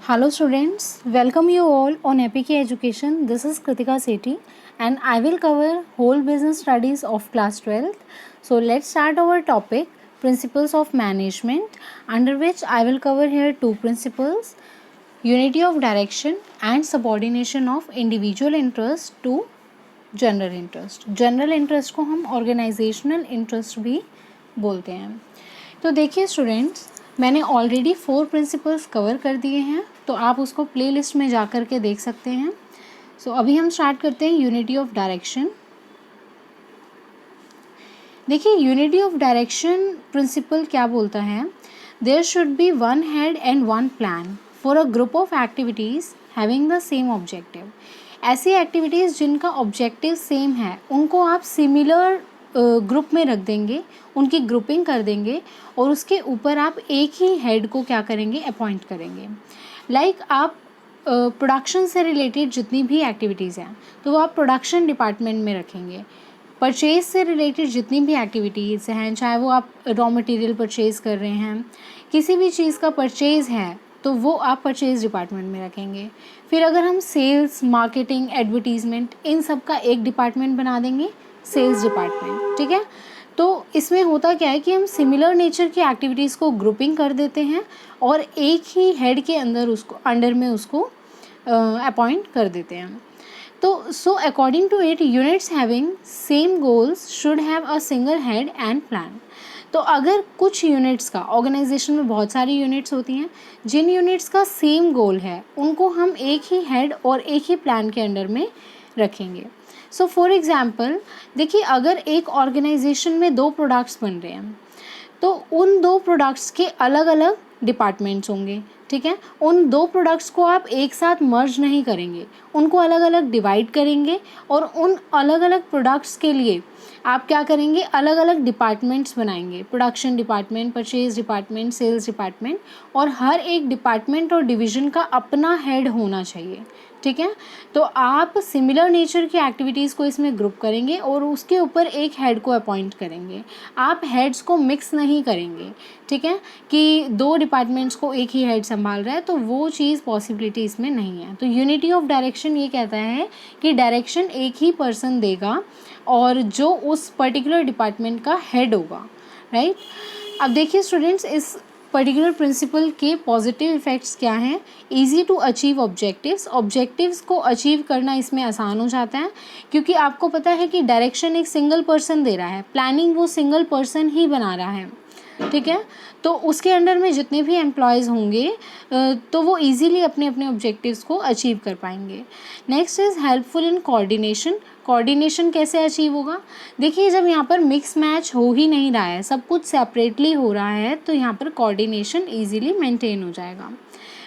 Hello students, welcome you all on APK Education. This is Kritika Sethi and I will cover whole business studies of class 12th. So let's start our topic principles of management, under which I will cover here two principles: unity of direction and subordination of individual interest to general interest. General interest को हम organisational interest भी बोलते हैं. तो देखिए students, मैंने already 4 principles cover कर दिए हैं, तो आप उसको प्लेलिस्ट में जा कर के देख सकते हैं. सो अभी हम स्टार्ट करते हैं यूनिटी ऑफ डायरेक्शन. देखिए यूनिटी ऑफ डायरेक्शन प्रिंसिपल क्या बोलता है? There should be one head and one plan for a group of activities having the same objective. ऐसी एक्टिविटीज़ जिनका ऑब्जेक्टिव सेम है उनको आप सिमिलर ग्रुप में रख देंगे, उनकी ग्रुपिंग कर देंगे और उसके ऊपर आप एक ही हेड को क्या करेंगे, अपॉइंट करेंगे. लाइक आप प्रोडक्शन से रिलेटेड जितनी भी एक्टिविटीज़ हैं तो वो आप प्रोडक्शन डिपार्टमेंट में रखेंगे. परचेज से रिलेटेड जितनी भी एक्टिविटीज़ हैं, चाहे वो आप रॉ मटेरियल परचेज़ कर रहे हैं, किसी भी चीज़ का परचेज़ है तो वो आप परचेज़ डिपार्टमेंट में रखेंगे. फिर अगर हम सेल्स, मार्केटिंग, एडवर्टीज़मेंट, इन सब का एक डिपार्टमेंट बना देंगे, सेल्स डिपार्टमेंट. ठीक है. तो इसमें होता क्या है कि हम सिमिलर नेचर की एक्टिविटीज़ को ग्रुपिंग कर देते हैं और एक ही हेड के अंडर में उसको अपॉइंट कर देते हैं. तो so according to it, units having same goals should have a single head and plan. तो अगर कुछ यूनिट्स का, ऑर्गेनाइजेशन में बहुत सारी यूनिट्स होती हैं, जिन यूनिट्स का सेम गोल है उनको हम एक ही हेड और एक ही प्लान के अंडर में रखेंगे. सो फॉर एग्जांपल, देखिए अगर एक ऑर्गेनाइजेशन में 2 प्रोडक्ट्स बन रहे हैं तो उन 2 प्रोडक्ट्स के अलग अलग डिपार्टमेंट्स होंगे. ठीक है. उन 2 प्रोडक्ट्स को आप एक साथ मर्ज नहीं करेंगे, उनको अलग अलग डिवाइड करेंगे और उन अलग अलग प्रोडक्ट्स के लिए आप क्या करेंगे, अलग अलग डिपार्टमेंट्स बनाएंगे. Production department, purchase department, sales department, और हर एक डिपार्टमेंट और डिवीज़न का अपना हेड होना चाहिए. ठीक है. तो आप सिमिलर नेचर की एक्टिविटीज़ को इसमें ग्रुप करेंगे और उसके ऊपर एक हेड को अपॉइंट करेंगे. आप हेड्स को मिक्स नहीं करेंगे. ठीक है. कि 2 डिपार्टमेंट्स को एक ही हेड संभाल रहा है, तो वो चीज़ पॉसिबिलिटी इसमें नहीं है. तो यूनिटी ऑफ डायरेक्शन ये कहता है कि डायरेक्शन एक ही पर्सन देगा और जो उस पर्टिकुलर डिपार्टमेंट का हेड होगा. राइट. अब देखिए स्टूडेंट्स, इस पर्टिकुलर प्रिंसिपल के पॉजिटिव इफ़ेक्ट्स क्या हैं? Easy to achieve objectives. Objectives को अचीव करना इसमें आसान हो जाता है क्योंकि आपको पता है कि डायरेक्शन एक सिंगल पर्सन दे रहा है, प्लानिंग वो सिंगल पर्सन ही बना रहा है. ठीक है. तो उसके अंडर में जितने भी एम्प्लॉयज़ होंगे तो वो इजीली अपने अपने ऑब्जेक्टिव्स को अचीव कर पाएंगे. Next is helpful in coordination. Coordination कैसे अचीव होगा? देखिए जब यहाँ पर मिक्स मैच हो ही नहीं रहा है, सब कुछ सेपरेटली हो रहा है, तो यहाँ पर कोऑर्डिनेशन ईजिली मेंटेन हो जाएगा.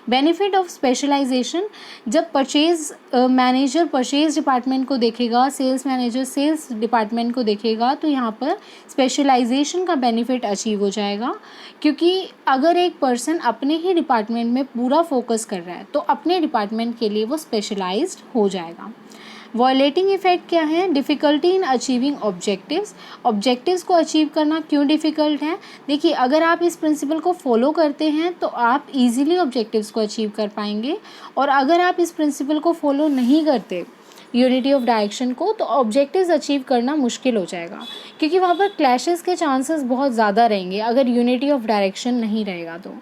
Benefit of specialisation. जब परचेज मैनेजर परचेज डिपार्टमेंट को देखेगा, सेल्स मैनेजर सेल्स डिपार्टमेंट को देखेगा, तो यहाँ पर स्पेशलाइजेशन का बेनिफिट अचीव हो जाएगा. क्योंकि अगर एक पर्सन अपने ही डिपार्टमेंट में पूरा फोकस कर रहा है तो अपने डिपार्टमेंट के लिए वो स्पेशलाइज्ड हो जाएगा. वॉयलेटिंग इफेक्ट क्या है? Difficulty in achieving objectives. Objectives को अचीव करना क्यों डिफ़िकल्ट है? देखिए अगर आप इस प्रिंसिपल को फॉलो करते हैं तो आप इजीली ऑब्जेक्टिव्स को अचीव कर पाएंगे, और अगर आप इस प्रिंसिपल को फॉलो नहीं करते, यूनिटी ऑफ डायरेक्शन को, तो ऑब्जेक्टिव्स अचीव करना मुश्किल हो जाएगा क्योंकि वहाँ पर क्लैशेस के चांसेस बहुत ज़्यादा रहेंगे अगर यूनिटी ऑफ डायरेक्शन नहीं रहेगा तो.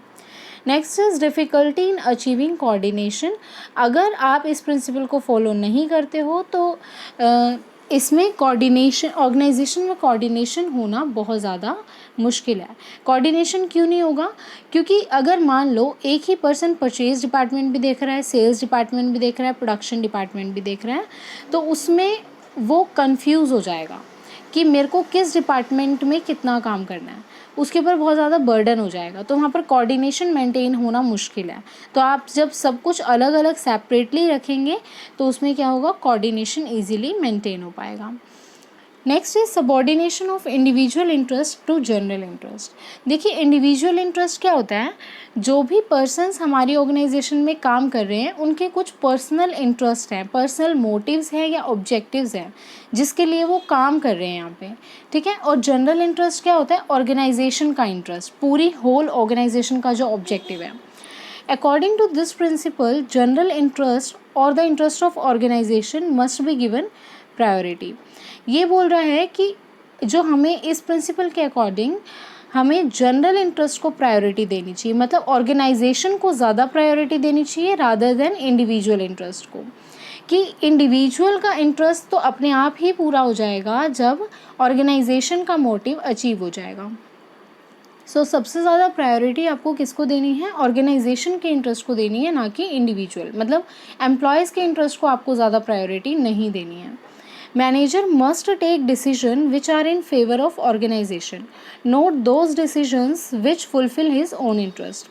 Next is difficulty in achieving coordination. अगर आप इस प्रिंसिपल को फॉलो नहीं करते हो तो इसमें कोऑर्डिनेशन, ऑर्गेनाइजेशन में कोऑर्डिनेशन होना बहुत ज़्यादा मुश्किल है. कोऑर्डिनेशन क्यों नहीं होगा? क्योंकि अगर मान लो एक ही पर्सन परचेज डिपार्टमेंट भी देख रहा है, सेल्स डिपार्टमेंट भी देख रहा है, प्रोडक्शन डिपार्टमेंट भी देख रहा है, तो उसमें वो कंफ्यूज हो जाएगा कि मेरे को किस डिपार्टमेंट में कितना काम करना है, उसके ऊपर बहुत ज़्यादा बर्डन हो जाएगा. तो वहाँ पर कोऑर्डिनेशन मेंटेन होना मुश्किल है. तो आप जब सब कुछ अलग अलग सेपरेटली रखेंगे तो उसमें क्या होगा, कोऑर्डिनेशन ईजिली मेंटेन हो पाएगा. Next is subordination of individual interest to general interest. देखिए इंडिविजुअल इंटरेस्ट क्या होता है? जो भी पर्सन्स हमारी ऑर्गेनाइजेशन में काम कर रहे हैं उनके कुछ पर्सनल इंटरेस्ट हैं, पर्सनल मोटिव्स हैं या ऑब्जेक्टिव्स हैं जिसके लिए वो काम कर रहे हैं यहाँ पे. ठीक है. और जनरल इंटरेस्ट क्या होता है? ऑर्गेनाइजेशन का इंटरेस्ट, पूरी होल ऑर्गेनाइजेशन का जो ऑब्जेक्टिव है. According to this principle general interest और the interest of organization must be given priority. ये बोल रहा है कि जो हमें इस प्रिंसिपल के अकॉर्डिंग हमें जनरल इंटरेस्ट को प्रायोरिटी देनी चाहिए, मतलब ऑर्गेनाइजेशन को ज़्यादा प्रायोरिटी देनी चाहिए रादर देन इंडिविजुअल इंटरेस्ट को, कि इंडिविजुअल का इंटरेस्ट तो अपने आप ही पूरा हो जाएगा जब ऑर्गेनाइजेशन का मोटिव अचीव हो जाएगा। सो सबसे ज़्यादा प्रायोरिटी आपको किसको देनी है, ऑर्गेनाइजेशन के इंटरेस्ट को देनी है, ना कि इंडिविजुअल, मतलब एम्प्लॉयज़ के इंटरेस्ट को आपको ज़्यादा प्रायोरिटी नहीं देनी है। Manager must take decision which are in favour of organisation, not those decisions which fulfil his own interest.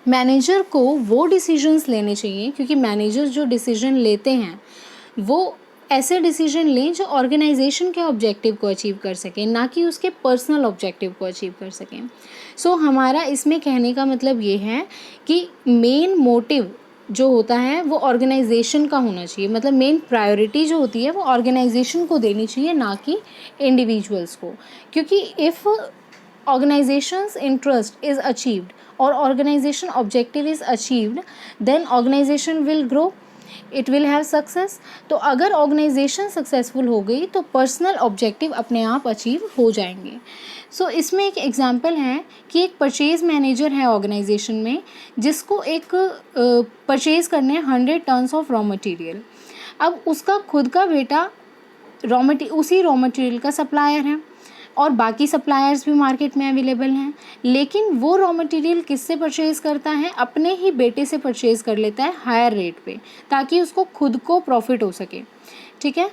Manager को वो डिसीजंस लेने चाहिए, क्योंकि मैनेजर जो डिसीजन लेते हैं वो ऐसे डिसीजन लें जो ऑर्गेनाइजेशन के ऑब्जेक्टिव को अचीव कर सकें, ना कि उसके पर्सनल ऑब्जेक्टिव को अचीव कर सकें। सो हमारा इसमें कहने का मतलब ये है कि मेन मोटिव जो होता है वो ऑर्गेनाइजेशन का होना चाहिए, मतलब मेन प्रायोरिटी जो होती है वो ऑर्गेनाइजेशन को देनी चाहिए, ना कि इंडिविजुअल्स को। क्योंकि if organization's interest is achieved or organization objective is achieved, then organization will grow, it will have success। तो अगर ऑर्गेनाइजेशन सक्सेसफुल हो गई तो पर्सनल ऑब्जेक्टिव अपने आप अचीव हो जाएंगे। सो इसमें एक एग्जांपल है कि एक परचेज मैनेजर है ऑर्गेनाइजेशन में, जिसको एक परचेज करने 100 टन्स ऑफ रॉ मटेरियल। अब उसका खुद का बेटा उसी रॉ मटेरियल का सप्लायर है और बाकी सप्लायर्स भी मार्केट में अवेलेबल हैं, लेकिन वो रॉ मटेरियल किससे परचेज़ करता है, अपने ही बेटे से परचेज़ कर लेता है हायर रेट पे, ताकि उसको खुद को प्रॉफिट हो सके, ठीक है।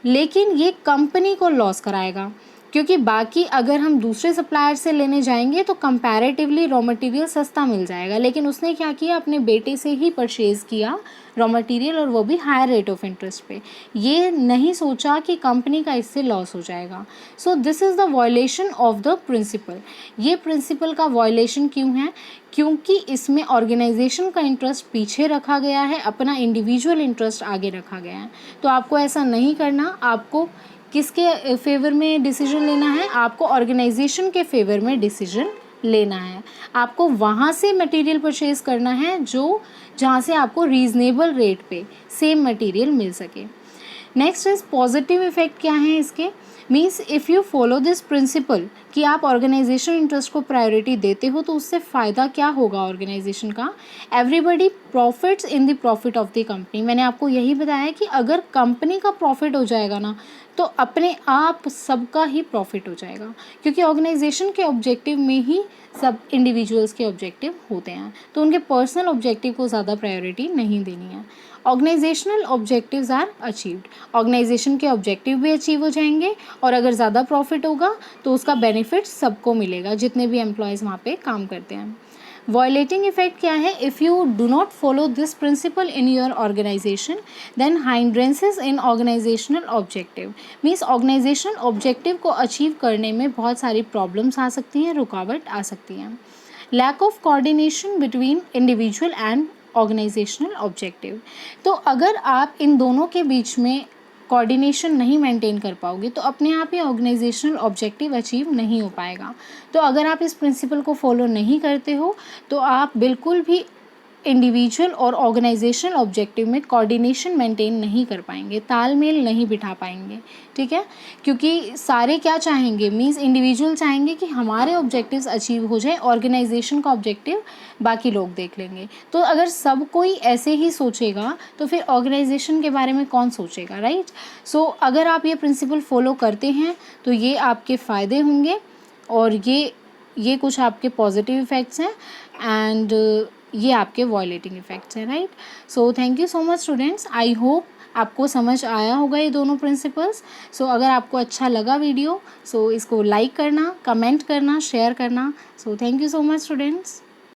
लेकिन ये कंपनी को लॉस कराएगा, क्योंकि बाकी अगर हम दूसरे सप्लायर से लेने जाएंगे तो कंपैरेटिवली रॉ मटेरियल सस्ता मिल जाएगा, लेकिन उसने क्या किया, अपने बेटे से ही परचेज़ किया रॉ मटेरियल, और वो भी हायर रेट ऑफ इंटरेस्ट पे। ये नहीं सोचा कि कंपनी का इससे लॉस हो जाएगा। So this is the violation of the principle. ये प्रिंसिपल का वायलेशन क्यों है, क्योंकि इसमें ऑर्गेनाइजेशन का इंटरेस्ट पीछे रखा गया है, अपना इंडिविजुअल इंटरेस्ट आगे रखा गया है। तो आपको ऐसा नहीं करना। आपको किसके फेवर में डिसीजन लेना है, आपको ऑर्गेनाइजेशन के फेवर में डिसीजन लेना है। आपको वहाँ से मटेरियल परचेज़ करना है जहाँ से आपको रीज़नेबल रेट पे सेम मटेरियल मिल सके। नेक्स्ट इज़ पॉजिटिव इफ़ेक्ट क्या है इसके, means if you follow this principal कि आप ऑर्गेनाइजेशन इंटरेस्ट को प्रायोरिटी देते हो तो उससे फ़ायदा क्या होगा ऑर्गेनाइजेशन का, everybody profits in the profit of the company. मैंने आपको यही बताया कि अगर कंपनी का प्रॉफिट हो जाएगा ना तो अपने आप सबका ही प्रॉफिट हो जाएगा, क्योंकि ऑर्गेनाइजेशन के ऑब्जेक्टिव में ही सब इंडिविजुअल्स के ऑब्जेक्टिव होते हैं, तो उनके पर्सनल ऑब्जेक्टिव को ज़्यादा प्रायोरिटी नहीं देनी है। Organisational objectives are achieved, organisation के ऑब्जेक्टिव भी अचीव हो जाएंगे, और अगर ज़्यादा प्रॉफिट होगा तो उसका बेनिफिट सबको मिलेगा, जितने भी एम्प्लॉयज़ वहाँ पे काम करते हैं। वायलेटिंग इफेक्ट क्या है, if you do not follow this principle in your organization then hindrances in organizational objective, means organizational objective को अचीव करने में बहुत सारी प्रॉब्लम्स आ सकती हैं, रुकावट आ सकती हैं। Lack of coordination between individual and organisational objective, तो अगर आप इन दोनों के बीच में कोऑर्डिनेशन नहीं मेंटेन कर पाओगे तो अपने आप ही ऑर्गेनाइजेशनल ऑब्जेक्टिव अचीव नहीं हो पाएगा। तो अगर आप इस प्रिंसिपल को फॉलो नहीं करते हो तो आप बिल्कुल भी इंडिविजुअल और ऑर्गेनाइजेशनल ऑब्जेक्टिव में कोऑर्डिनेशन मेंटेन नहीं कर पाएंगे, तालमेल नहीं बिठा पाएंगे, ठीक है। क्योंकि सारे क्या चाहेंगे, मीन्स इंडिविजुअल चाहेंगे कि हमारे ऑब्जेक्टिव्स अचीव हो जाए, ऑर्गेनाइजेशन का ऑब्जेक्टिव बाकी लोग देख लेंगे। तो अगर सब कोई ऐसे ही सोचेगा तो फिर ऑर्गेनाइजेशन के बारे में कौन सोचेगा, राइट। सो अगर आप ये प्रिंसिपल फॉलो करते हैं तो ये आपके फ़ायदे होंगे, और ये कुछ आपके पॉजिटिव इफ़ेक्ट्स हैं, एंड ये आपके वायलेटिंग इफ़ेक्ट्स हैं, right. So thank you so much students, I hope आपको समझ आया होगा ये दोनों प्रिंसिपल्स। सो अगर आपको अच्छा लगा वीडियो, सो इसको लाइक करना, कमेंट करना, शेयर करना। So thank you so much students.